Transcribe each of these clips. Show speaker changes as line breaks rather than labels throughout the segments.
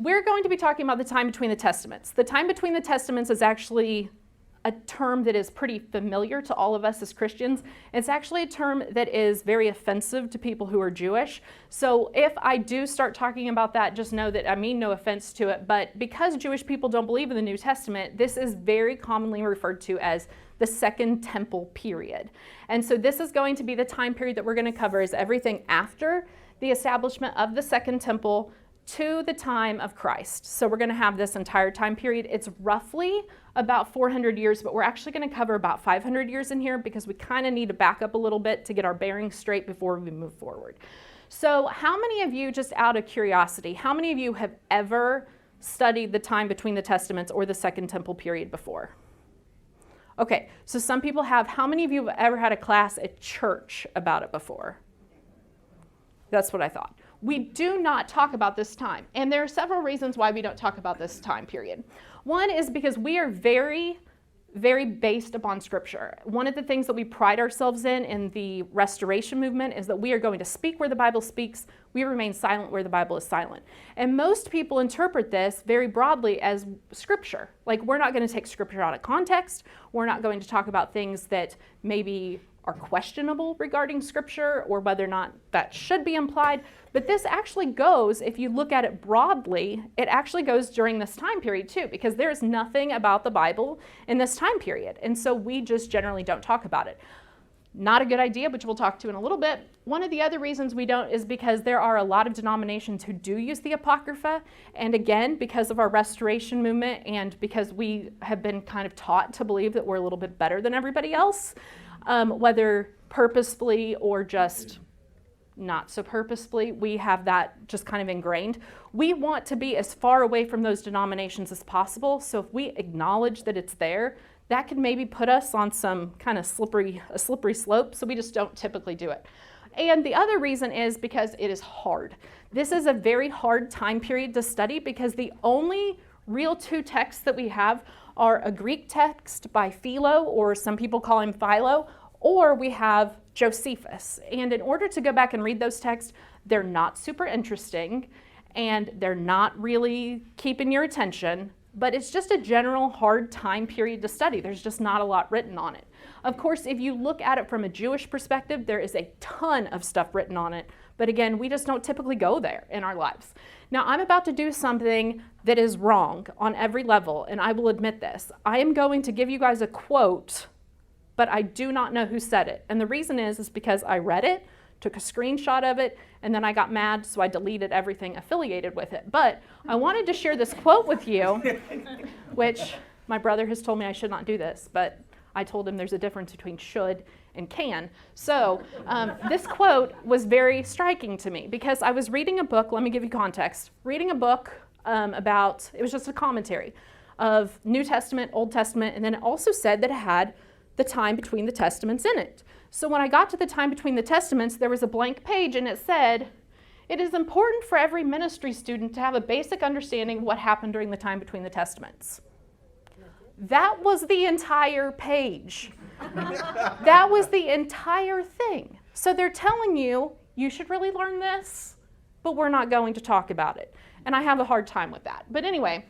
we're going to be talking about the time between the Testaments. The time between the Testaments is actually a term that is pretty familiar to all of us as Christians. It's actually a term that is very offensive to people who are Jewish. So if I do start talking about that, just know that I mean no offense to it, but because Jewish people don't believe in the New Testament, this is very commonly referred to as the Second Temple period. And so this is going to be the time period that we're going to cover, is everything after the establishment of the Second Temple to the time of Christ. So we're going to have this entire time period. It's roughly about 400 years, but we're actually going to cover about 500 years in here because we kind of need to back up a little bit to get our bearings straight before we move forward. So how many of you, just out of curiosity, how many of you have ever studied the time between the Testaments or the Second Temple period before? Okay, so some people have. How many of you have ever had a class at church about it before? That's what I thought. We do not talk about this time, and there are several reasons why we don't talk about this time period. One is because we are very, very based upon Scripture. One of the things that we pride ourselves in the Restoration movement is that we are going to speak where the Bible speaks, we remain silent where the Bible is silent. And most people interpret this very broadly as Scripture. Like, we're not going to take Scripture out of context, we're not going to talk about things that maybe are questionable regarding Scripture or whether or not that should be implied. But this actually goes, if you look at it broadly, it actually goes during this time period too, because there's nothing about the Bible in this time period. And so we just generally don't talk about it. Not a good idea, which we'll talk to in a little bit. One of the other reasons we don't is because there are a lot of denominations who do use the Apocrypha. And again, because of our Restoration movement and because we have been kind of taught to believe that we're a little bit better than everybody else, whether purposefully or just not so purposefully, we have that just kind of ingrained. We want to be as far away from those denominations as possible. So if we acknowledge that it's there, that could maybe put us on some kind of slippery slope. So we just don't typically do it. And the other reason is because it is hard. This is a very hard time period to study because the only real two texts that we have are a Greek text by Philo, or some people call him Philo, or we have Josephus. And in order to go back and read those texts, they're not super interesting and they're not really keeping your attention, but it's just a general hard time period to study. There's just not a lot written on it. Of course, if you look at it from a Jewish perspective, there is a ton of stuff written on it, but again, we just don't typically go there in our lives. Now, I'm about to do something that is wrong on every level, and I will admit this. I am going to give you guys a quote, but I do not know who said it. And the reason is because I read it, took a screenshot of it, and then I got mad, so I deleted everything affiliated with it. But I wanted to share this quote with you, which my brother has told me I should not do this, but I told him there's a difference between should and can. So this quote was very striking to me because I was reading a book, let me give you context, reading a book about, it was just a commentary of New Testament, Old Testament, and then it also said that it had the time between the Testaments in it. So when I got to the time between the Testaments, there was a blank page and it said, it is important for every ministry student to have a basic understanding of what happened during the time between the Testaments. That was the entire page. That was the entire thing. So they're telling you, you should really learn this, but we're not going to talk about it. And I have a hard time with that. But anyway,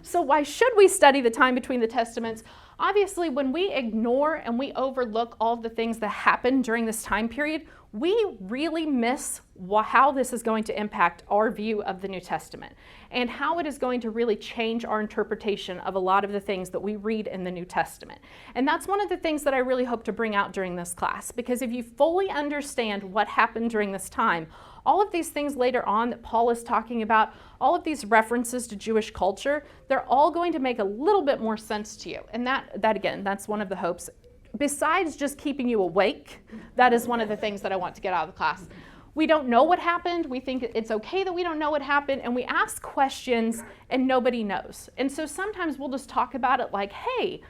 so why should we study the time between the Testaments? Obviously, when we ignore and we overlook all of the things that happened during this time period, we really miss how this is going to impact our view of the New Testament and how it is going to really change our interpretation of a lot of the things that we read in the New Testament. And that's one of the things that I really hope to bring out during this class, because if you fully understand what happened during this time, all of these things later on that Paul is talking about, all of these references to Jewish culture, they're all going to make a little bit more sense to you. And that again, that's one of the hopes. Besides just keeping you awake, that is one of the things that I want to get out of the class. We don't know what happened. We think it's okay that we don't know what happened, and we ask questions and nobody knows. And so sometimes we'll just talk about it like, hey,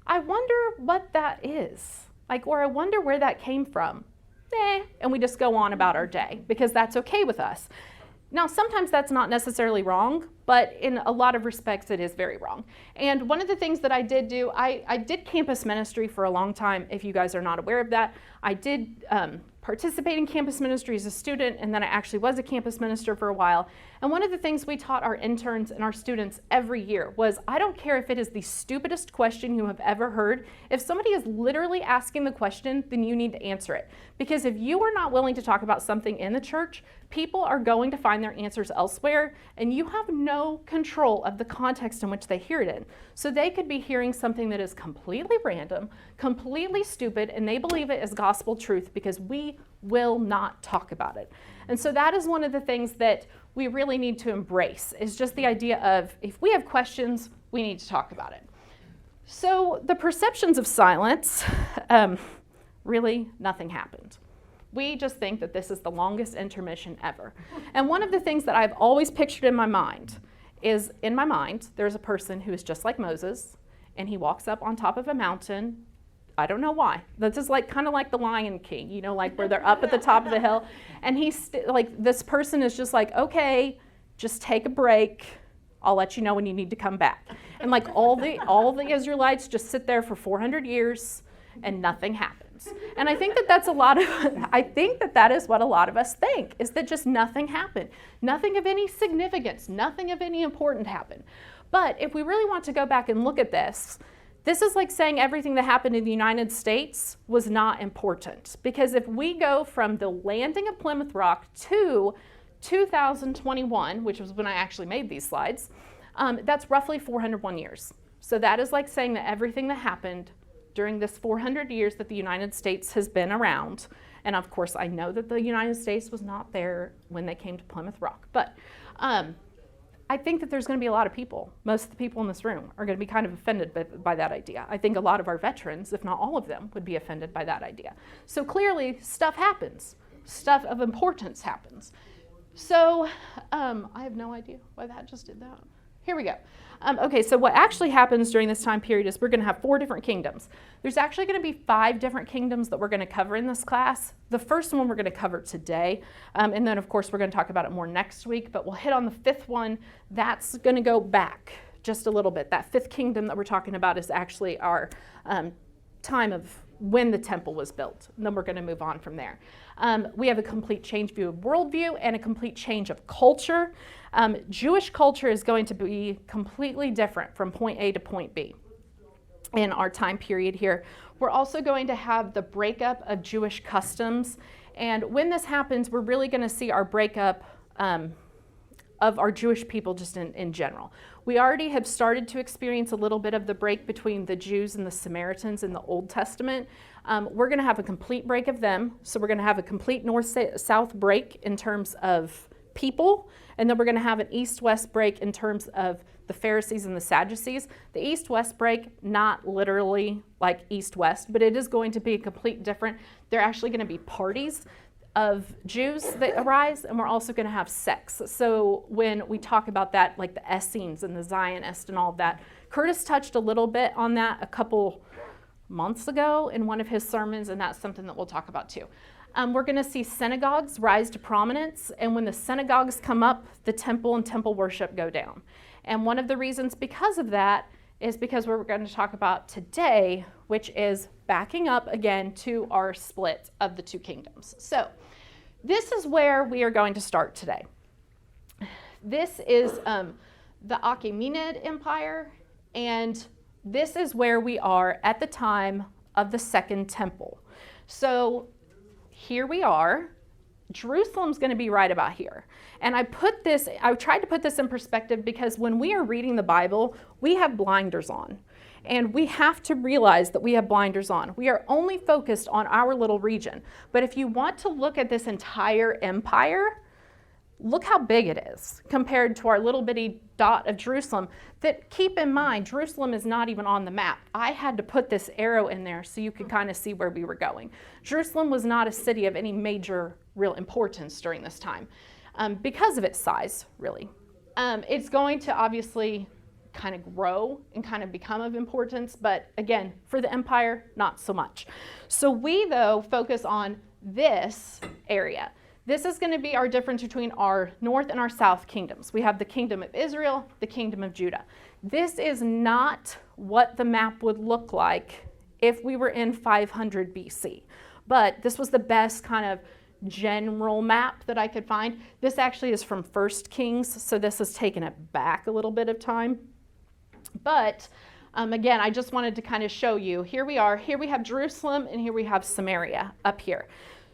I wonder what that is. Like, or I wonder where that came from. And we just go on about our day because that's okay with us. Now, sometimes that's not necessarily wrong, but in a lot of respects, it is very wrong. And one of the things that I did do, I did campus ministry for a long time, if you guys are not aware of that. I did participate in campus ministry as a student, and then I actually was a campus minister for a while. And one of the things we taught our interns and our students every year was, I don't care if it is the stupidest question you have ever heard. If somebody is literally asking the question, then you need to answer it. Because if you are not willing to talk about something in the church, people are going to find their answers elsewhere, and you have no control of the context in which they hear it in. So they could be hearing something that is completely random, completely stupid, and they believe it is gospel truth because we will not talk about it. And so that is one of the things that we really need to embrace, is just the idea of, if we have questions, we need to talk about it. So the perceptions of silence, really nothing happened. We just think that this is the longest intermission ever. And one of the things that I've always pictured in my mind is, in my mind, there's a person who is just like Moses, and he walks up on top of a mountain. I don't know why. This is like kind of like the Lion King, you know, like where they're up at the top of the hill. And like this person is just like, okay, just take a break. I'll let you know when you need to come back. And like all the Israelites just sit there for 400 years and nothing happens. And I think that that's that is what a lot of us think, is that just nothing happened. Nothing of any significance, nothing of any importance happened. But if we really want to go back and look at this, this is like saying everything that happened in the United States was not important. Because if we go from the landing of Plymouth Rock to 2021, which was when I actually made these slides, that's roughly 401 years. So that is like saying that everything that happened during this 400 years that the United States has been around, and of course I know that the United States was not there when they came to Plymouth Rock, but I think that there's going to be a lot of people, most of the people in this room are going to be kind of offended by that idea. I think a lot of our veterans, if not all of them, would be offended by that idea. So clearly stuff happens, stuff of importance happens. So I have no idea why that just did that. Here we go. Okay, so what actually happens during this time period is we're going to have 4 different kingdoms. There's actually going to be 5 different kingdoms that we're going to cover in this class. The first one we're going to cover today, and then of course we're going to talk about it more next week, but we'll hit on the 5th one. That's going to go back just a little bit. That 5th kingdom that we're talking about is actually our time of when the temple was built. And then we're going to move on from there. We have a complete change view of worldview and a complete change of culture. Jewish culture is going to be completely different from point A to point B in our time period here. We're also going to have the breakup of Jewish customs. And when this happens, we're really going to see our breakup of our Jewish people just in general. We already have started to experience a little bit of the break between the Jews and the Samaritans in the Old Testament. We're going to have a complete break of them. So we're going to have a complete north-south break in terms of people, and then we're going to have an east-west break in terms of the Pharisees and the Sadducees. The east-west break, not literally like east-west, but it is going to be a complete different. They're actually going to be parties of Jews that arise, and we're also going to have sects. So when we talk about that, like the Essenes and the Zionists and all of that, Curtis touched a little bit on that a couple months ago in one of his sermons, and that's something that we'll talk about too. We're going to see synagogues rise to prominence, and when the synagogues come up, the temple and temple worship go down. And one of the reasons because of that is because we're going to talk about today, which is backing up again to our split of the 2 kingdoms. So this is where we are going to start today. This is the Akiminid Empire, and this is where we are at the time of the Second Temple. So here we are. Jerusalem's going to be right about here. And I tried to put this in perspective because when we are reading the Bible, we have blinders on. And we have to realize that we have blinders on. We are only focused on our little region. But if you want to look at this entire empire, look how big it is compared to our little bitty dot of Jerusalem. That, keep in mind, Jerusalem is not even on the map. I had to put this arrow in there so you could kind of see where we were going. Jerusalem was not a city of any major real importance during this time because of its size, really. It's going to obviously kind of grow and kind of become of importance, but again, for the empire, not so much. So we, though, focus on this area. This is going to be our difference between our north and our south kingdoms. We have the kingdom of Israel, the kingdom of Judah. This is not what the map would look like if we were in 500 BC. But this was the best kind of general map that I could find. This actually is from 1 Kings, so this has taken it back a little bit of time. But again, I just wanted to kind of show you, here we are, here we have Jerusalem, and here we have Samaria up here.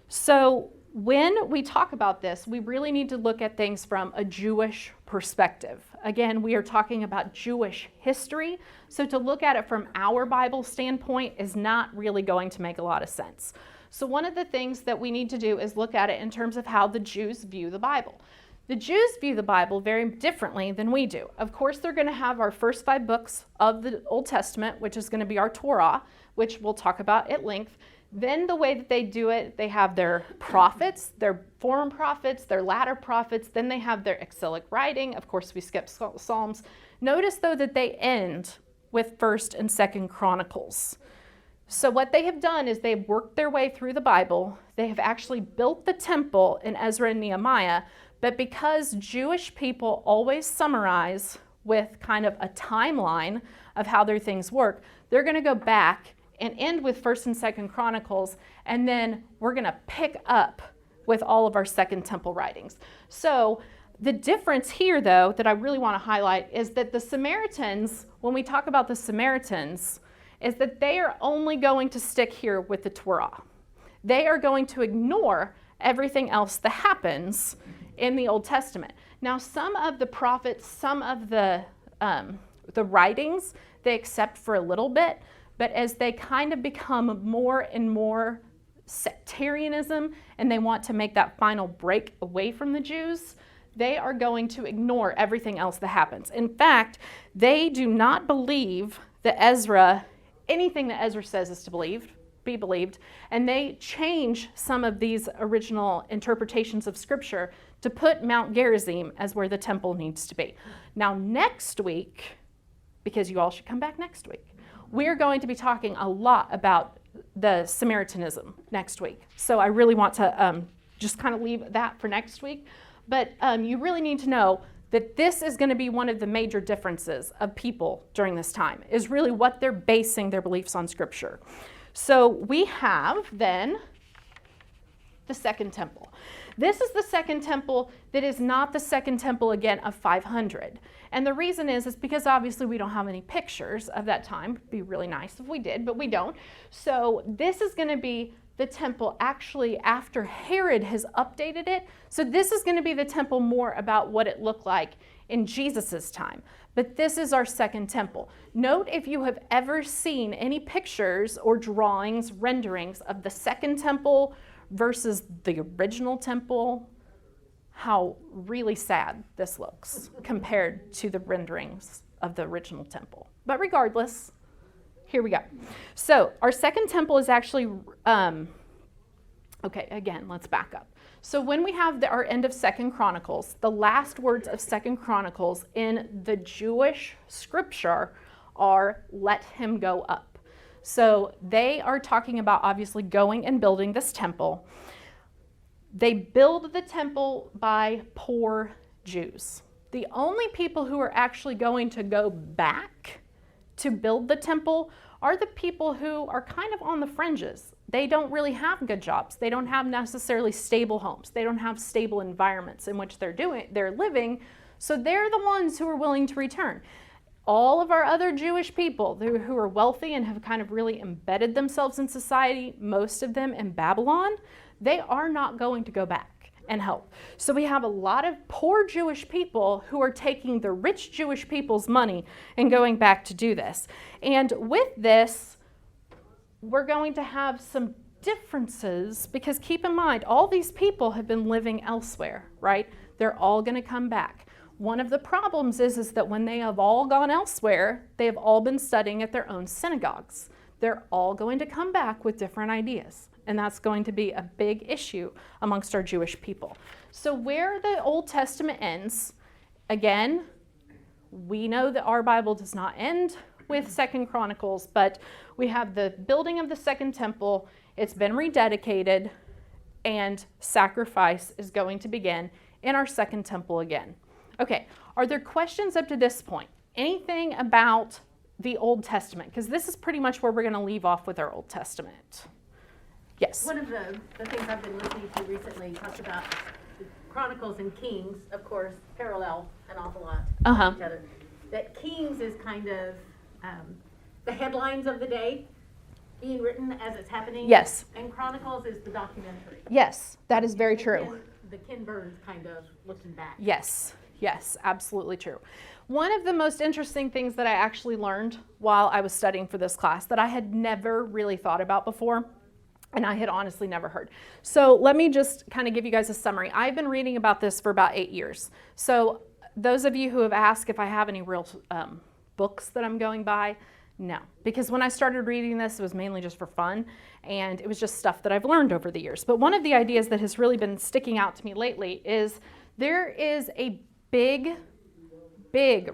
So when we talk about this, we really need to look at things from a Jewish perspective. Again, we are talking about Jewish history, so to look at it from our Bible standpoint is not really going to make a lot of sense. So one of the things that we need to do is look at it in terms of how the Jews view the Bible. The Jews view the Bible very differently than we do. Of course, they're going to have our first 5 books of the Old Testament, which is going to be our Torah, which we'll talk about at length. Then the way that they do it, they have their prophets, their foreign prophets, their latter prophets. Then they have their exilic writing. Of course, we skip Psalms. Notice, though, that they end with 1st and 2nd Chronicles. So what they have done is they've worked their way through the Bible. They have actually built the temple in Ezra and Nehemiah. But because Jewish people always summarize with kind of a timeline of how their things work, they're going to go back and end with 1st and 2nd Chronicles, and then we're going to pick up with all of our Second Temple writings. So the difference here, though, that I really want to highlight is that the Samaritans, when we talk about the Samaritans, is that they are only going to stick here with the Torah. They are going to ignore everything else that happens in the Old Testament. Now, some of the prophets, some of the writings, they accept for a little bit, but as they kind of become more and more sectarianism and they want to make that final break away from the Jews, they are going to ignore everything else that happens. In fact, they do not believe that anything that Ezra says is to be believed, and they change some of these original interpretations of Scripture to put Mount Gerizim as where the temple needs to be. Now, next week, because you all should come back next week, we're going to be talking a lot about the Samaritanism next week. So I really want to just kind of leave that for next week. But you really need to know that this is going to be one of the major differences of people during this time, is really what they're basing their beliefs on Scripture. So we have then the Second Temple. This is the Second Temple that is not the Second Temple, again, of 500. And the reason is because obviously we don't have any pictures of that time. It'd be really nice if we did, but we don't. So this is going to be the temple actually after Herod has updated it. So this is going to be the temple more about what it looked like in Jesus's time. But this is our Second Temple. Note if you have ever seen any pictures or drawings, renderings of the Second Temple versus the original temple, how really sad this looks compared to the renderings of the original temple. But regardless, here we go. So our Second Temple is actually, okay, again, let's back up. So when we have our end of 2nd Chronicles, the last words of 2nd Chronicles in the Jewish scripture are, let him go up. So they are talking about obviously going and building this temple. They build the temple by poor Jews. The only people who are actually going to go back to build the temple are the people who are kind of on the fringes. They don't really have good jobs. They don't have necessarily stable homes. They don't have stable environments in which they're living. So they're the ones who are willing to return. All of our other Jewish people who are wealthy and have kind of really embedded themselves in society, most of them in Babylon, they are not going to go back and help. So we have a lot of poor Jewish people who are taking the rich Jewish people's money and going back to do this. And with this, we're going to have some differences because keep in mind, all these people have been living elsewhere, right? They're all going to come back. One of the problems is that when they have all gone elsewhere, they have all been studying at their own synagogues. They're all going to come back with different ideas. And that's going to be a big issue amongst our Jewish people. So where the Old Testament ends, again, we know that our Bible does not end with 2nd Chronicles, but we have the building of the Second Temple. It's been rededicated, and sacrifice is going to begin in our Second Temple again. Okay, are there questions up to this point? Anything about the Old Testament? Because this is pretty much where we're going to leave off with our Old Testament. Yes.
One of the things I've been listening to recently talks about Chronicles and Kings, of course, parallel an awful lot to each other. That Kings is kind of the headlines of the day being written as it's happening.
Yes.
And Chronicles is the documentary.
Yes, that is very true.
The Ken Burns kind of looking back.
Yes, yes, absolutely true. One of the most interesting things that I actually learned while I was studying for this class that I had never really thought about before, and I had honestly never heard. So let me just kind of give you guys a summary. I've been reading about this for about 8 years. So those of you who have asked if I have any real books that I'm going by, no. Because when I started reading this, it was mainly just for fun, and it was just stuff that I've learned over the years. But one of the ideas that has really been sticking out to me lately is there is a big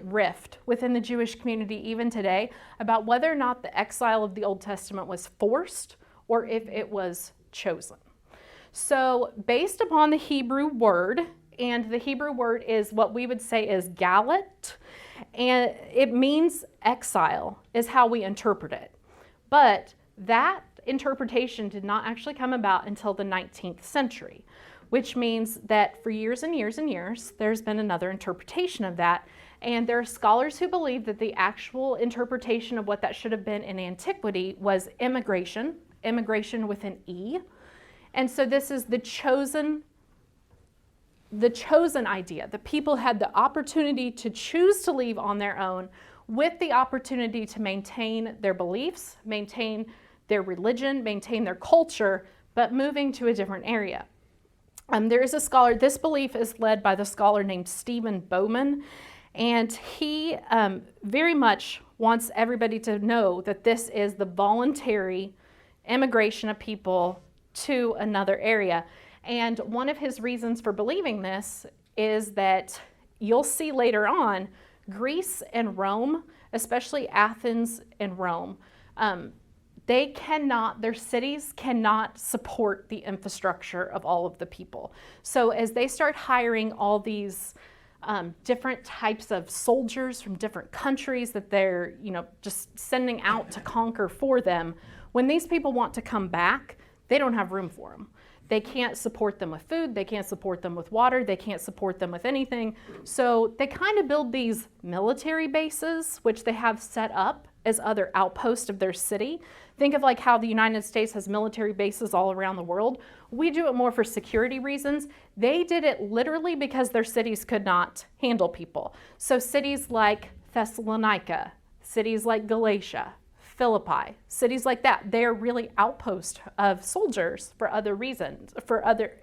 rift within the Jewish community even today about whether or not the exile of the Old Testament was forced or if it was chosen. So based upon the Hebrew word, and the Hebrew word is what we would say is galet, and it means exile is how we interpret it. But that interpretation did not actually come about until the 19th century, which means that for years and years and years, there's been another interpretation of that. And there are scholars who believe that the actual interpretation of what that should have been in antiquity was immigration with an E. And so this is the chosen idea. The people had the opportunity to choose to leave on their own with the opportunity to maintain their beliefs, maintain their religion, maintain their culture, but moving to a different area. There is a scholar, this belief is led by the scholar named Chauvin Bowman, and he very much wants everybody to know that this is the voluntary immigration of people to another area. And one of his reasons for believing this is that you'll see later on, Greece and Rome, especially Athens and Rome, their cities cannot support the infrastructure of all of the people. So as they start hiring all these different types of soldiers from different countries that they're, just sending out to conquer for them, when these people want to come back, they don't have room for them. They can't support them with food, they can't support them with water, they can't support them with anything. So they kind of build these military bases, which they have set up as other outposts of their city. Think of like how the United States has military bases all around the world. We do it more for security reasons. They did it literally because their cities could not handle people. So cities like Thessalonica, cities like Galatia, Philippi, cities like that, they're really outposts of soldiers for other reasons,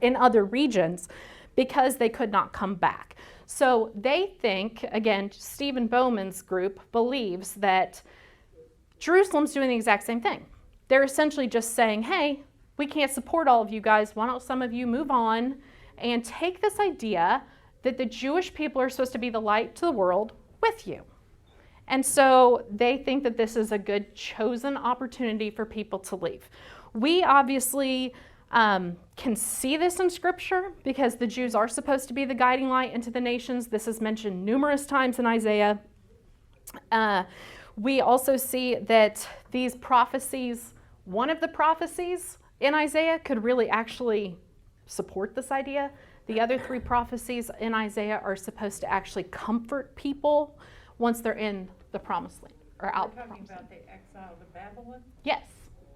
in other regions, because they could not come back. So they think, again, Stephen Bowman's group believes that Jerusalem's doing the exact same thing. They're essentially just saying, hey, we can't support all of you guys. Why don't some of you move on and take this idea that the Jewish people are supposed to be the light to the world with you. And so they think that this is a good chosen opportunity for people to leave. We obviously can see this in Scripture because the Jews are supposed to be the guiding light into the nations. This is mentioned numerous times in Isaiah. We also see that these prophecies, one of the prophecies in Isaiah could really actually support this idea. The other three prophecies in Isaiah are supposed to actually comfort people once they're in the promised land or out.
You're talking about the exile to Babylon?
Yes.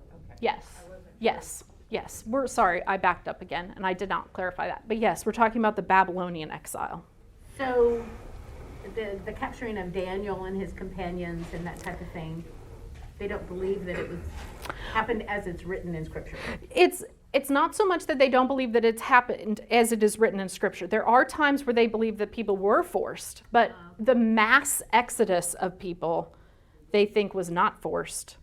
Okay.
Yes.
I wasn't
Yes. Yes. We're sorry, I backed up again and I did not clarify that. But yes, we're talking about the Babylonian exile.
So the capturing of Daniel and his companions and that type of thing, they don't believe that it was happened as it's written in Scripture.
It's not so much that they don't believe that it's happened as it is written in Scripture. There are times where they believe that people were forced, but the mass exodus of people they think was not forced.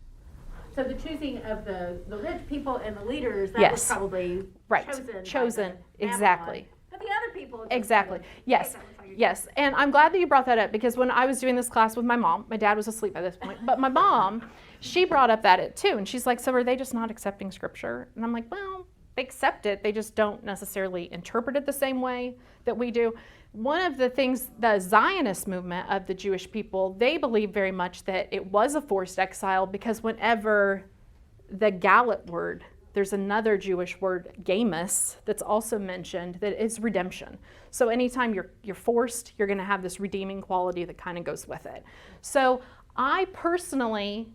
So the choosing of the rich people and the leaders, that
Yes.
was probably
Right.
chosen
Exactly.
But the other people just
Exactly.
kind of,
Yes.
"Hey, that looks like a
Yes. And I'm glad that you brought that up because when I was doing this class with my mom, my dad was asleep by this point, but my mom, she brought up that too. And she's like, so are they just not accepting Scripture? And I'm like, well, they accept it. They just don't necessarily interpret it the same way that we do. One of the things, the Zionist movement of the Jewish people, they believe very much that it was a forced exile because whenever the Galit word, there's another Jewish word, gamus, that's also mentioned that is redemption. So anytime you're forced, you're going to have this redeeming quality that kind of goes with it. So I personally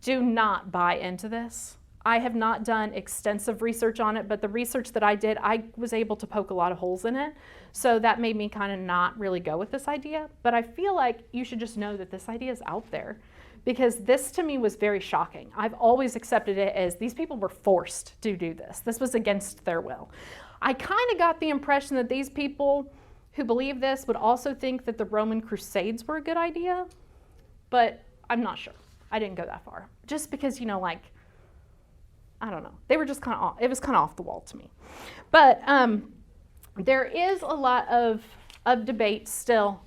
do not buy into this. I have not done extensive research on it, but the research that I did, I was able to poke a lot of holes in it. So that made me kind of not really go with this idea. But I feel like you should just know that this idea is out there, because this to me was very shocking. I've always accepted it as these people were forced to do this. This was against their will. I kind of got the impression that these people who believe this would also think that the Roman Crusades were a good idea, but I'm not sure. I didn't go that far. Just because, like, I don't know. They were just kind of off. It was kind of off the wall to me. But there is a lot of debate still,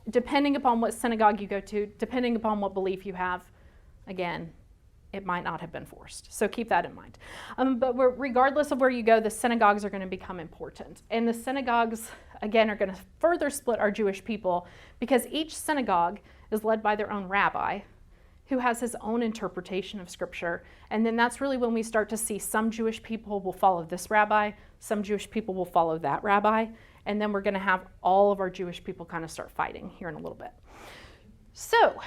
depending upon what synagogue you go to, depending upon what belief you have. Again, it might not have been forced. So keep that in mind. But regardless of where you go, the synagogues are going to become important. And the synagogues, again, are going to further split our Jewish people, because each synagogue is led by their own rabbi, who has his own interpretation of Scripture. And then that's really when we start to see some Jewish people will follow this rabbi, some Jewish people will follow that rabbi, and then we're going to have all of our Jewish people kind of start fighting here in a little bit. So,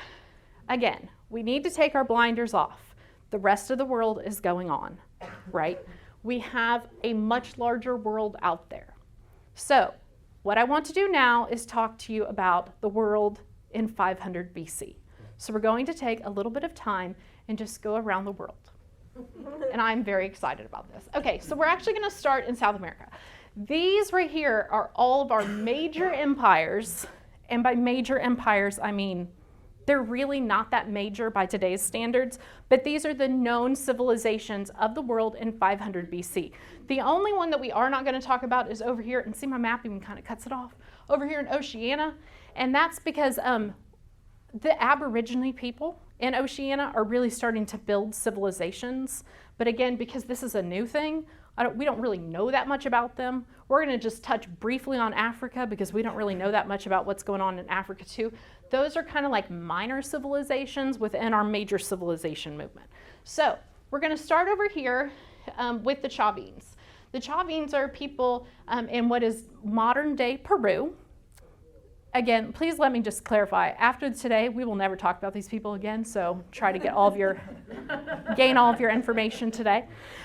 again, we need to take our blinders off. The rest of the world is going on, right? We have a much larger world out there. So, what I want to do now is talk to you about the world in 500 BC. So we're going to take a little bit of time and just go around the world. And I'm very excited about this. Okay, so we're actually going to start in South America. These right here are all of our major empires. And by major empires, I mean they're really not that major by today's standards, but these are the known civilizations of the world in 500 BC. The only one that we are not going to talk about is over here, and see my map even kind of cuts it off, over here in Oceania. And that's because the Aborigine people in Oceania are really starting to build civilizations. But again, because this is a new thing, we don't really know that much about them. We're going to just touch briefly on Africa, because we don't really know that much about what's going on in Africa too. Those are kind of like minor civilizations within our major civilization movement. So we're going to start over here with the Chavins. The Chavins are people in what is modern day Peru. Again, please let me just clarify. After today, we will never talk about these people again, so try to get gain all of your information today.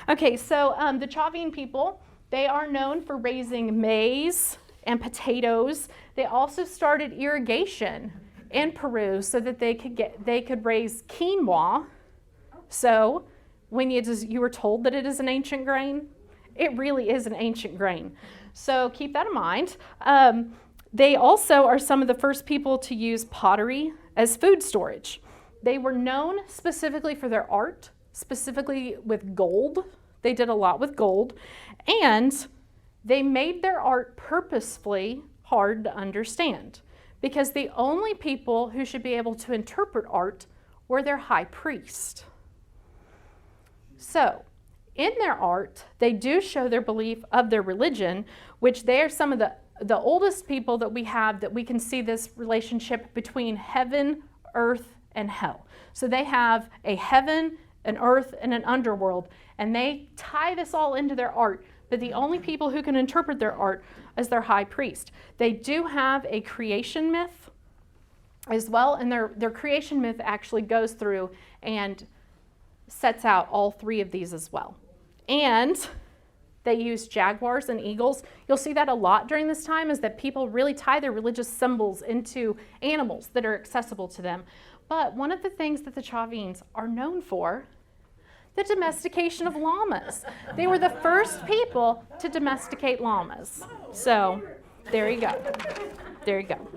Okay, so the Chauvin people, they are known for raising maize and potatoes. They also started irrigation in Peru so that they could raise quinoa. So when you were told that it is an ancient grain, it really is an ancient grain. So keep that in mind. They also are some of the first people to use pottery as food storage. They were known specifically for their art, specifically with gold. They did a lot with gold. And they made their art purposefully hard to understand, because the only people who should be able to interpret art were their high priest. So, in their art, they do show their belief of their religion, which they are some of the oldest people that we have that we can see this relationship between heaven, earth, and hell. So they have a heaven, an earth, and an underworld, and they tie this all into their art, but the only people who can interpret their art is their high priest. They do have a creation myth as well, and their creation myth actually goes through and sets out all three of these as well. And they use jaguars and eagles. You'll see that a lot during this time, is that people really tie their religious symbols into animals that are accessible to them. But one of the things that the Chavins are known for, the domestication of llamas. They were the first people to domesticate llamas. So there you go. There you go.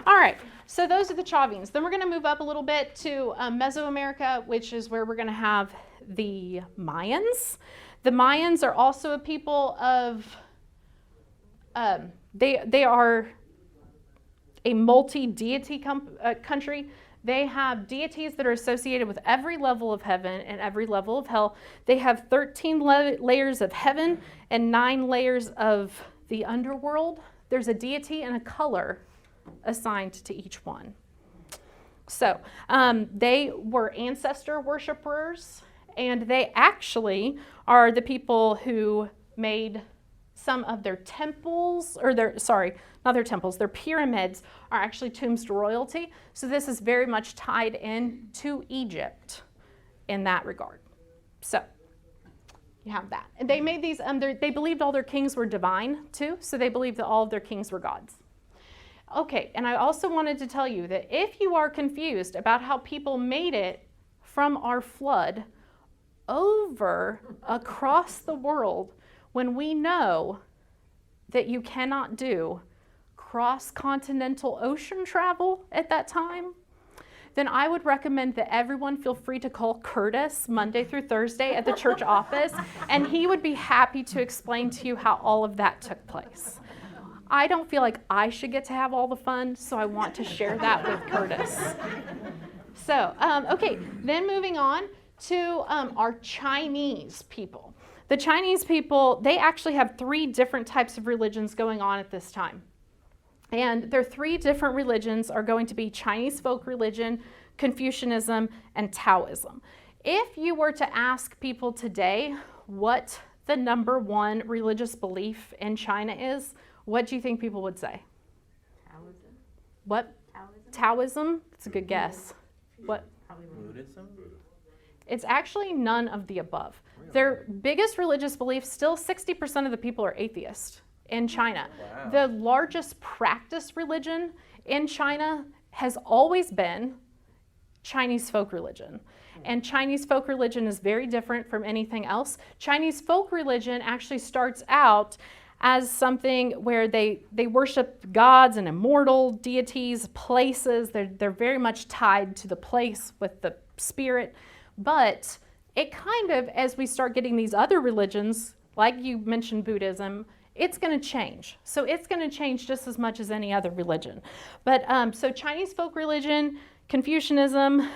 All right. So those are the Chavins. Then we're going to move up a little bit to Mesoamerica, which is where we're going to have the Mayans. The Mayans are also a people of, they are a multi-deity country. They have deities that are associated with every level of heaven and every level of hell. They have 13 layers of heaven and 9 layers of the underworld. There's a deity and a color assigned to each one. So they were ancestor worshipers, And they actually are the people who made some of their temples, or not their temples, their pyramids are actually tombs to royalty. So this is very much tied in to Egypt in that regard. So you have that. And they made these, they believed all their kings were divine too, so they believed that all of their kings were gods. Okay, and I also wanted to tell you that if you are confused about how people made it from our flood over across the world, when we know that you cannot do cross-continental ocean travel at that time, then I would recommend that everyone feel free to call Curtis Monday through Thursday at the church office, and he would be happy to explain to you how all of that took place. I don't feel like I should get to have all the fun, so I want to share that with Curtis. So, okay, then moving on to our Chinese people. The Chinese people, they actually have 3 different types of religions going on at this time. And their 3 different religions are going to be Chinese folk religion, Confucianism, and Taoism. If you were to ask people today what the number 1 religious belief in China is, what do you think people would say?
Taoism.
What?
Taoism.
Taoism? That's a good guess. What?
Buddhism?
It's actually none of the above. Their biggest religious belief, still 60% of the people are atheist in China.
Wow.
The largest practiced religion in China has always been Chinese folk religion. And Chinese folk religion is very different from anything else. Chinese folk religion actually starts out as something where they worship gods and immortal deities, places. They're very much tied to the place with the spirit. But it kind of, as we start getting these other religions, like you mentioned Buddhism, it's going to change. So it's going to change just as much as any other religion. But so Chinese folk religion, Confucianism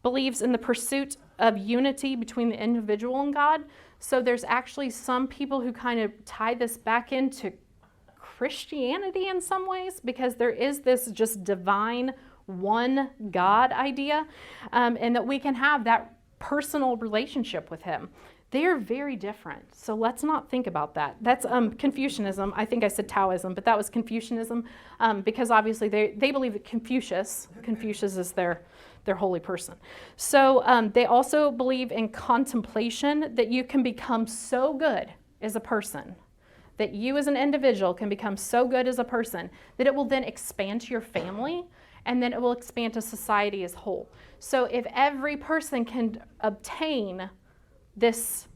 believes in the pursuit of unity between the individual and God. So there's actually some people who kind of tie this back into Christianity in some ways, because there is this just divine one God idea, and that we can have that personal relationship with him. They are very different. So let's not think about that. That's Confucianism. I think I said Taoism, but that was Confucianism, because obviously they believe that Confucius is their holy person. So they also believe in contemplation, that you can become so good as a person, that you as an individual can become so good as a person that it will then expand to your family, and then it will expand to society as a whole. So if every person can obtain this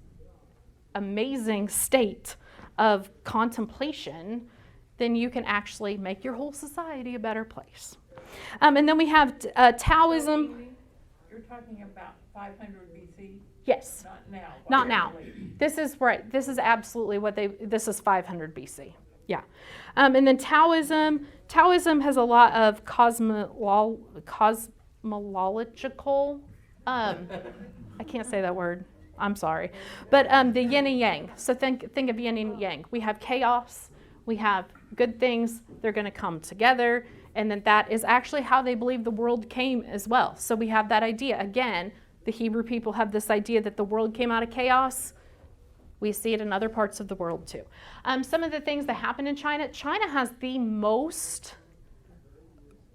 amazing state of contemplation, then you can actually make your whole society a better place. And then we have Taoism.
You're talking about 500 BC?
Yes.
Not now.
Not now. This is right. This is absolutely this is 500 BC. Yeah. And then Taoism has a lot of cosmological, I can't say that word. I'm sorry. But the yin and yang. So think of yin and yang. We have chaos. We have good things. They're going to come together. And then that is actually how they believe the world came as well. So we have that idea. Again, the Hebrew people have this idea that the world came out of chaos. We see it in other parts of the world too. Some of the things that happen in China has the most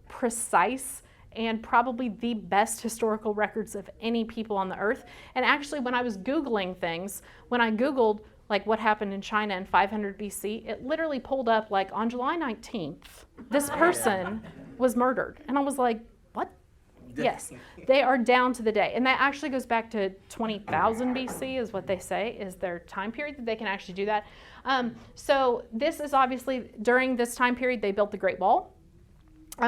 precise and probably the best historical records of any people on the earth. And actually, when I was Googling things, when I Googled like what happened in China in 500 BC, it literally pulled up like on July 19th, this person was murdered. And I was like, what? Yes, they are down to the day. And that actually goes back to 20,000 BC is what they say is their time period that they can actually do that. So this is obviously during this time period, they built the Great Wall.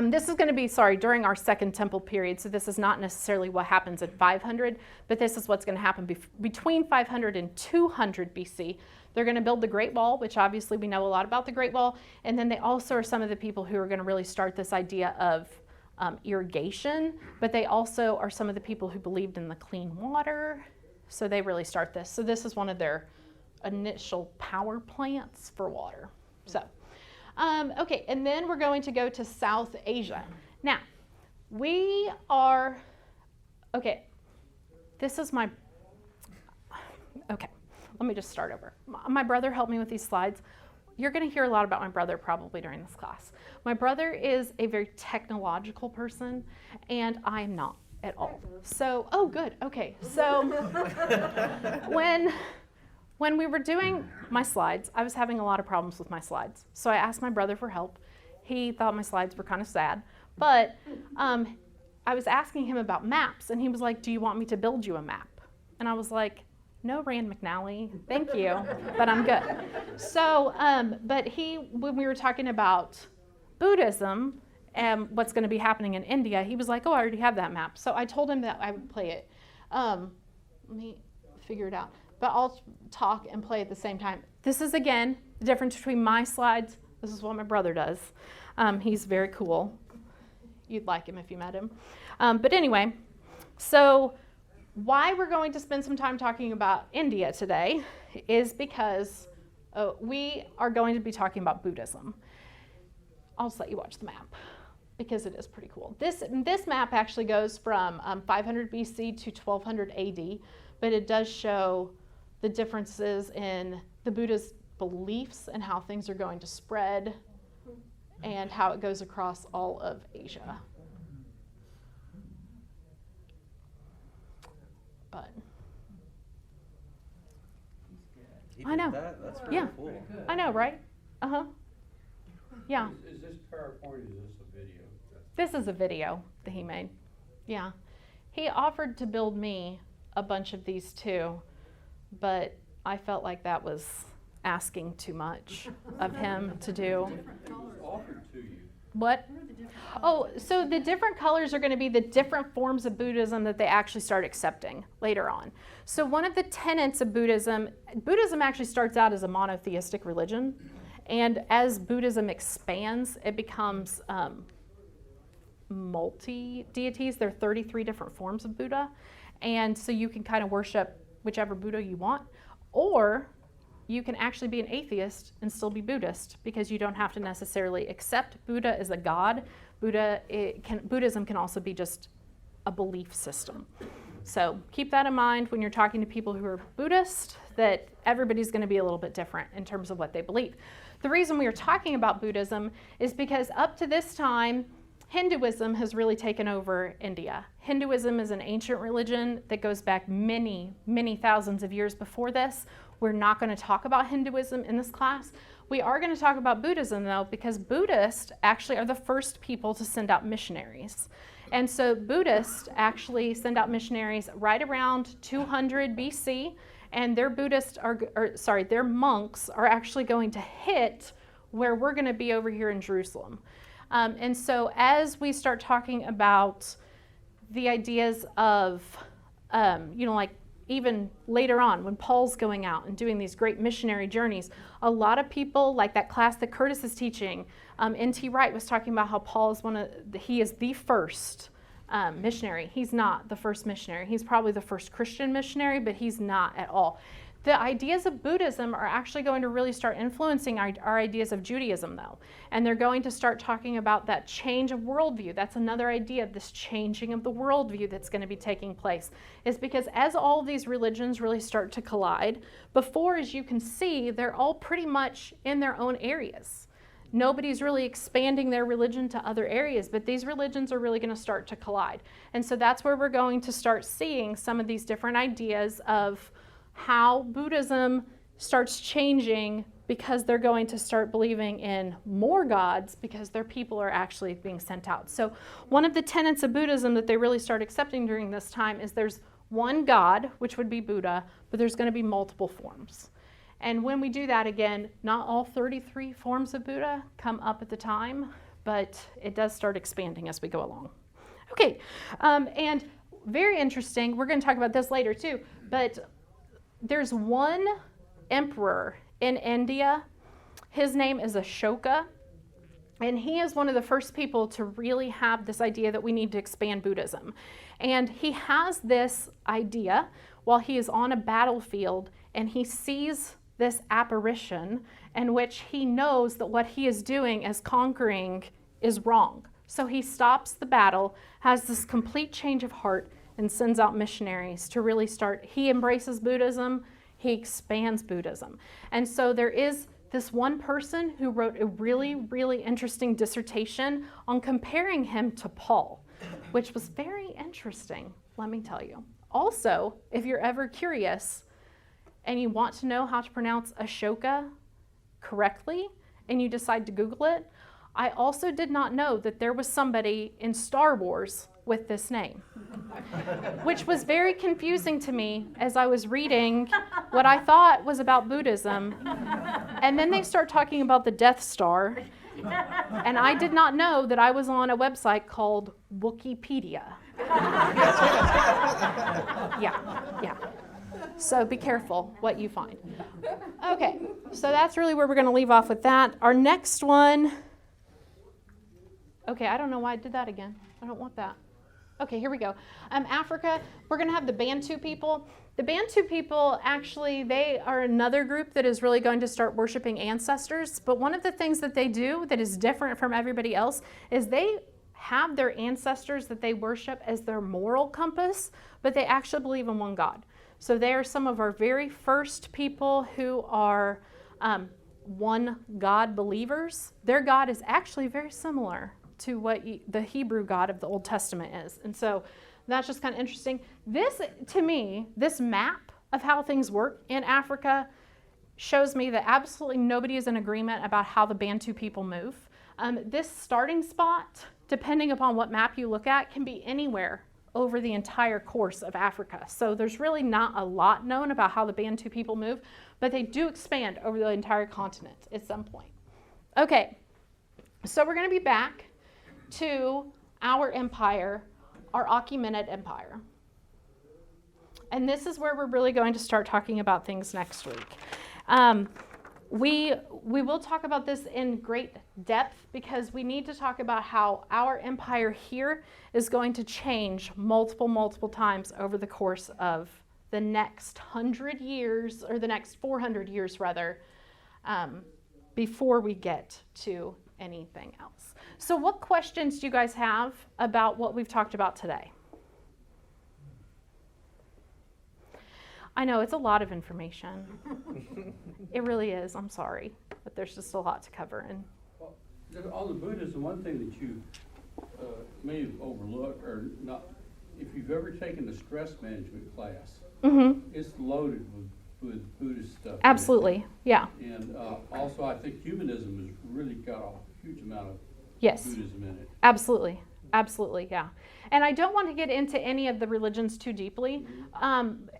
This is going to be, during our Second Temple period, so this is not necessarily what happens at 500, but this is what's going to happen between 500 and 200 BC. They're going to build the Great Wall, which obviously we know a lot about the Great Wall, and then they also are some of the people who are going to really start this idea of irrigation, but they also are some of the people who believed in the clean water, so they really start this. So this is one of their initial power plants for water. So. Okay, and then we're going to go to South Asia. Now, we are, okay, this is my, okay, let me just start over. My brother helped me with these slides. You're going to hear a lot about my brother probably during this class. My brother is a very technological person, and I am not at all. So, oh, good, okay. So when we were doing my slides, I was having a lot of problems with my slides. So I asked my brother for help. He thought my slides were kind of sad, but I was asking him about maps, and he was like, do you want me to build you a map? And I was like, no, Rand McNally, thank you, but I'm good. So, but when we were talking about Buddhism and what's going to be happening in India, he was like, oh, I already have that map. So I told him that I would play it. Let me figure it out. But I'll talk and play at the same time. This is, again, the difference between my slides. This is what my brother does. He's very cool. You'd like him if you met him. But anyway, so why we're going to spend some time talking about India today is because we are going to be talking about Buddhism. I'll just let you watch the map because it is pretty cool. This map actually goes from 500 BC to 1200 AD, but it does show the differences in the Buddha's beliefs and how things are going to spread and how it goes across all of Asia. But I know.
That's pretty
Yeah.
cool.
I know, right? Uh-huh. Yeah.
Is this PowerPoint, is this a video?
This is a video that he made. Yeah. He offered to build me a bunch of these too, but I felt like that was asking too much of him to do.
Offered to you.
What? Oh, so the different colors are going to be the different forms of Buddhism that they actually start accepting later on. So one of the tenets of Buddhism actually starts out as a monotheistic religion. And as Buddhism expands, it becomes multi-deities. There are 33 different forms of Buddha. And so you can kind of worship whichever Buddha you want. Or you can actually be an atheist and still be Buddhist because you don't have to necessarily accept Buddha as a god. Buddhism can also be just a belief system. So keep that in mind when you're talking to people who are Buddhist, that everybody's going to be a little bit different in terms of what they believe. The reason we are talking about Buddhism is because up to this time, Hinduism has really taken over India. Hinduism is an ancient religion that goes back many, many thousands of years before this. We're not going to talk about Hinduism in this class. We are going to talk about Buddhism, though, because Buddhists actually are the first people to send out missionaries. And so Buddhists actually send out missionaries right around 200 BC, and their monks are actually going to hit where we're going to be over here in Jerusalem. And so as we start talking about the ideas of, like even later on when Paul's going out and doing these great missionary journeys, a lot of people, like that class that Curtis is teaching, N.T. Wright was talking about how Paul is he is the first missionary. He's not the first missionary. He's probably the first Christian missionary, but he's not at all. The ideas of Buddhism are actually going to really start influencing our ideas of Judaism, though. And they're going to start talking about that change of worldview. That's another idea of this changing of the worldview that's going to be taking place. Is because as all of these religions really start to collide, before, as you can see, they're all pretty much in their own areas. Nobody's really expanding their religion to other areas, but these religions are really going to start to collide. And so that's where we're going to start seeing some of these different ideas of how Buddhism starts changing because they're going to start believing in more gods because their people are actually being sent out. So one of the tenets of Buddhism that they really start accepting during this time is there's one God, which would be Buddha, but there's going to be multiple forms. And when we do that, again, not all 33 forms of Buddha come up at the time, but it does start expanding as we go along. Okay, and very interesting, we're going to talk about this later too, but there's one emperor in India. His name is Ashoka, and he is one of the first people to really have this idea that we need to expand Buddhism. And he has this idea while he is on a battlefield, and he sees this apparition in which he knows that what he is doing as conquering is wrong. So he stops the battle, has this complete change of heart, and sends out missionaries to really start. He embraces Buddhism, he expands Buddhism. And so there is this one person who wrote a really, really interesting dissertation on comparing him to Paul, which was very interesting, let me tell you. Also, if you're ever curious and you want to know how to pronounce Ashoka correctly and you decide to Google it, I also did not know that there was somebody in Star Wars with this name, which was very confusing to me as I was reading what I thought was about Buddhism. And then they start talking about the Death Star, and I did not know that I was on a website called Wikipedia. Yeah. So be careful what you find. Okay, so that's really where we're going to leave off with that. Our next one. Okay, I don't know why I did that again. I don't want that. Okay, here we go. Africa, we're going to have the Bantu people. The Bantu people, actually, they are another group that is really going to start worshiping ancestors. But one of the things that they do that is different from everybody else is they have their ancestors that they worship as their moral compass, but they actually believe in one God. So they are some of our very first people who are one God believers. Their God is actually very similar to what the Hebrew God of the Old Testament is. And so that's just kind of interesting. This, to me, this map of how things work in Africa shows me that absolutely nobody is in agreement about how the Bantu people move. This starting spot, depending upon what map you look at, can be anywhere over the entire course of Africa. So there's really not a lot known about how the Bantu people move, but they do expand over the entire continent at some point. Okay, so we're going to be back to our empire, our Akiminid Empire. And this is where we're really going to start talking about things next week. We will talk about this in great depth because we need to talk about how our empire here is going to change multiple times over the course of the next 100 years, or the next 400 years rather, before we get to anything else. So what questions do you guys have about what we've talked about today? I know it's a lot of information. It really is. I'm sorry, but there's just a lot to cover. And
Well, on the Buddhism, one thing that you may have overlooked or not, if you've ever taken the stress management class, it's loaded with Buddhist stuff.
Absolutely, yeah.
And also, I think humanism has really got a huge amount of
Yes.
Buddhism in it.
Absolutely, yeah. And I don't want to get into any of the religions too deeply.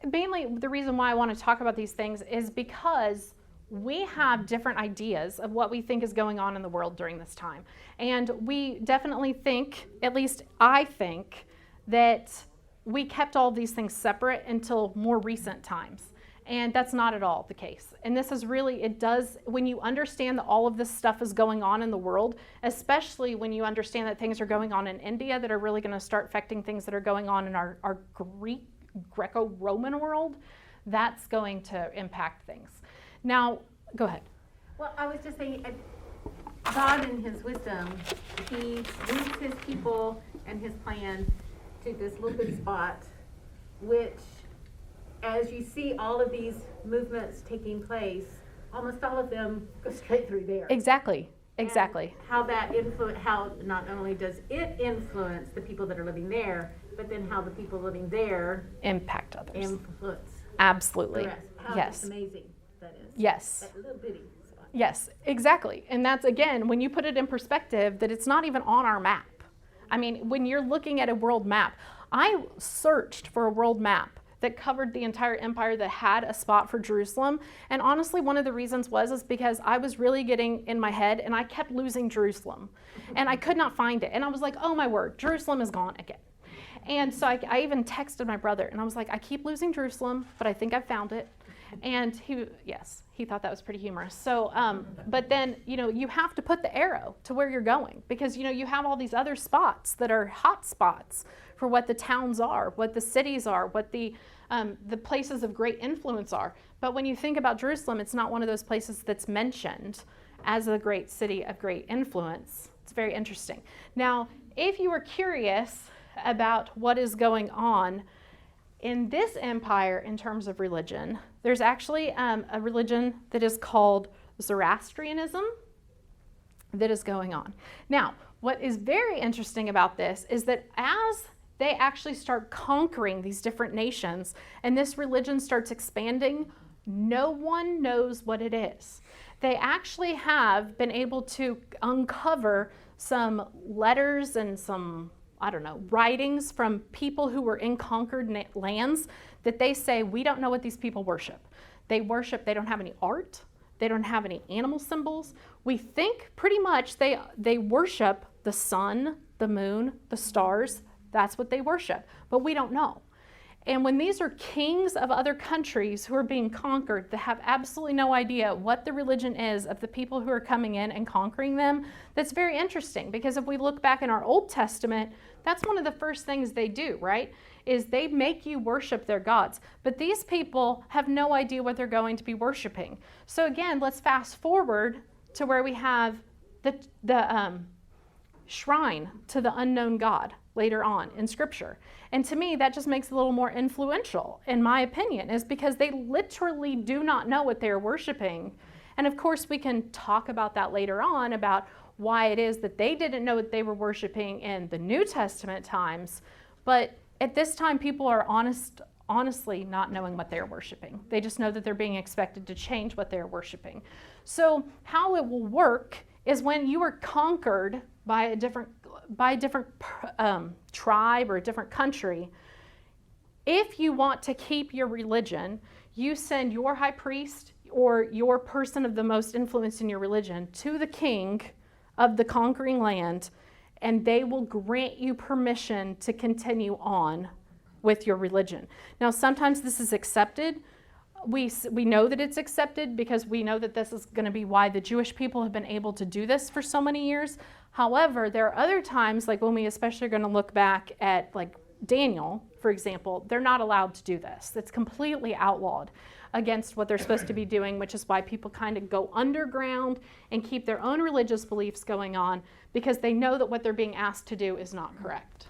Mainly the reason why I want to talk about these things is because we have different ideas of what we think is going on in the world during this time. And we definitely think, at least I think, that we kept all these things separate until more recent times. And that's not at all the case. And this is really, it does, when you understand that all of this stuff is going on in the world, especially when you understand that things are going on in India that are really going to start affecting things that are going on in our Greco-Roman world, that's going to impact things. Now, go ahead.
Well, I was just saying, God in his wisdom, he moves his people and his plan to this little bitty spot, which, as you see all of these movements taking place, almost all of them go straight through there.
Exactly.
And how that how not only does it influence the people that are living there, but then how the people living there
Impact others.
influence
Absolutely.
the rest. How
Yes.
amazing that is.
Yes.
That little bitty spot.
Yes, exactly. And that's, again, when you put it in perspective, that it's not even on our map. I mean, when you're looking at a world map, I searched for a world map that covered the entire empire that had a spot for Jerusalem. And honestly, one of the reasons is because I was really getting in my head and I kept losing Jerusalem. And I could not find it. And I was like, oh my word, Jerusalem is gone again. And so I even texted my brother and I was like, I keep losing Jerusalem, but I think I found it. And he thought that was pretty humorous. So, but then, you have to put the arrow to where you're going because, you have all these other spots that are hot spots for what the towns are, what the cities are, what the places of great influence are. But when you think about Jerusalem, it's not one of those places that's mentioned as a great city of great influence. It's very interesting. Now, if you were curious about what is going on in this empire in terms of religion, there's actually a religion that is called Zoroastrianism that is going on. Now, what is very interesting about this is that as they actually start conquering these different nations and this religion starts expanding, no one knows what it is. They actually have been able to uncover some letters and some, writings from people who were in conquered lands that they say, we don't know what these people worship. They don't have any art. They don't have any animal symbols. We think pretty much they worship the sun, the moon, the stars. That's what they worship, but we don't know. And when these are kings of other countries who are being conquered, they have absolutely no idea what the religion is of the people who are coming in and conquering them. That's very interesting, because if we look back in our Old Testament, that's one of the first things they do, right? Is they make you worship their gods. But these people have no idea what they're going to be worshiping. So again, let's fast forward to where we have the shrine to the unknown God later on in Scripture. And to me, that just makes it a little more influential, in my opinion, is because they literally do not know what they're worshiping. And of course, we can talk about that later on, about why it is that they didn't know what they were worshiping in the New Testament times. But at this time, people are honestly not knowing what they're worshiping. They just know that they're being expected to change what they're worshiping. So how it will work is when you are conquered by a different tribe or a different country, if you want to keep your religion, you send your high priest or your person of the most influence in your religion to the king of the conquering land, and they will grant you permission to continue on with your religion. Now, sometimes this is accepted. We know that it's accepted because we know that this is going to be why the Jewish people have been able to do this for so many years. However, there are other times, like when we especially are going to look back at like Daniel, for example, they're not allowed to do this. It's completely outlawed against what they're supposed to be doing, which is why people kind of go underground and keep their own religious beliefs going on, because they know that what they're being asked to do is not correct.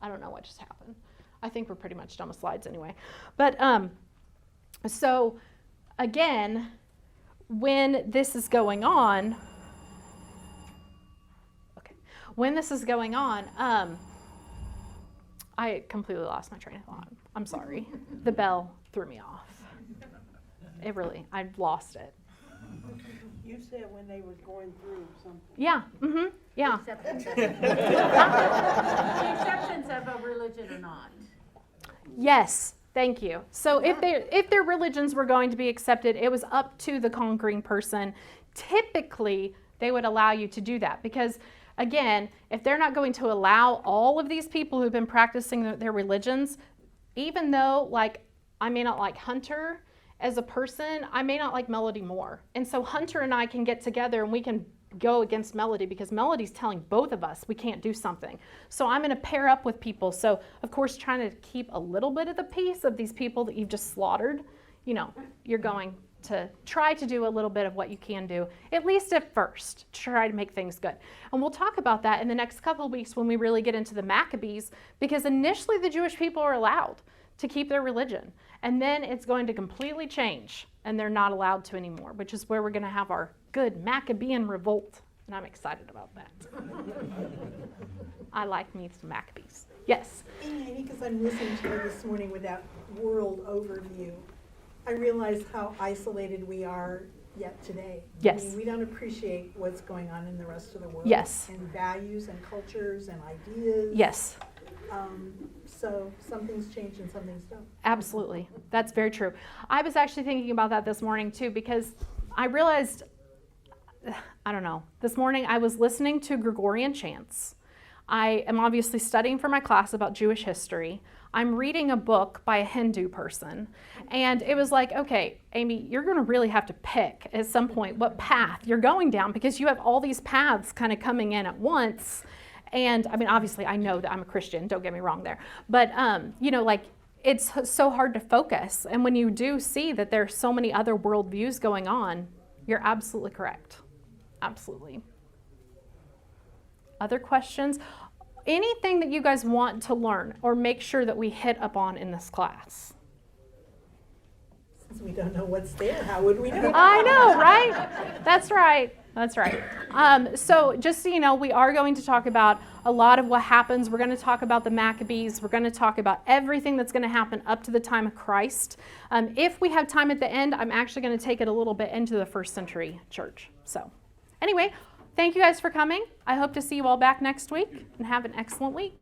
I don't know what just happened. I think we're pretty much done with slides anyway. But so again, when this is going on, I completely lost my train of thought. I'm sorry. The bell threw me off. I've lost it.
You said when they was going through something.
Yeah, yeah.
The acceptance of a religion or not.
Yes, thank you. So if their religions were going to be accepted, it was up to the conquering person. Typically, they would allow you to do that because, again, if they're not going to allow all of these people who've been practicing their religions, even though, like, I may not like Hunter as a person, I may not like Melody more. And so Hunter and I can get together and we can go against Melody because Melody's telling both of us we can't do something. So I'm going to pair up with people. So, of course, trying to keep a little bit of the peace of these people that you've just slaughtered, you're going to try to do a little bit of what you can do, at least at first, to try to make things good. And we'll talk about that in the next couple of weeks when we really get into the Maccabees, because initially the Jewish people are allowed to keep their religion. And then it's going to completely change, and they're not allowed to anymore, which is where we're going to have our good Maccabean revolt. And I'm excited about that. I like me some Maccabees. Yes?
Amy, because I'm listening to you this morning with that world overview, I realize how isolated we are yet today.
Yes.
I mean, we don't appreciate what's going on in the rest of the world.
Yes.
And values and cultures and ideas.
Yes.
So some things change and some things don't.
Absolutely. That's very true. I was actually thinking about that this morning too, because I realized, this morning I was listening to Gregorian chants. I am obviously studying for my class about Jewish history. I'm reading a book by a Hindu person. And it was like, okay, Amy, you're going to really have to pick at some point what path you're going down, because you have all these paths kind of coming in at once. And I mean, obviously, I know that I'm a Christian, don't get me wrong there. But, it's so hard to focus. And when you do see that there's so many other worldviews going on, you're absolutely correct. Absolutely. Other questions? anything that you guys want to learn or make sure that we hit upon in this class?
Since we don't know what's there, how would we know?
I know, right? That's right. That's right. So just so you know, we are going to talk about a lot of what happens. We're going to talk about the Maccabees. We're going to talk about everything that's going to happen up to the time of Christ. If we have time at the end, I'm actually going to take it a little bit into the first century church. So anyway, thank you guys for coming. I hope to see you all back next week, and have an excellent week.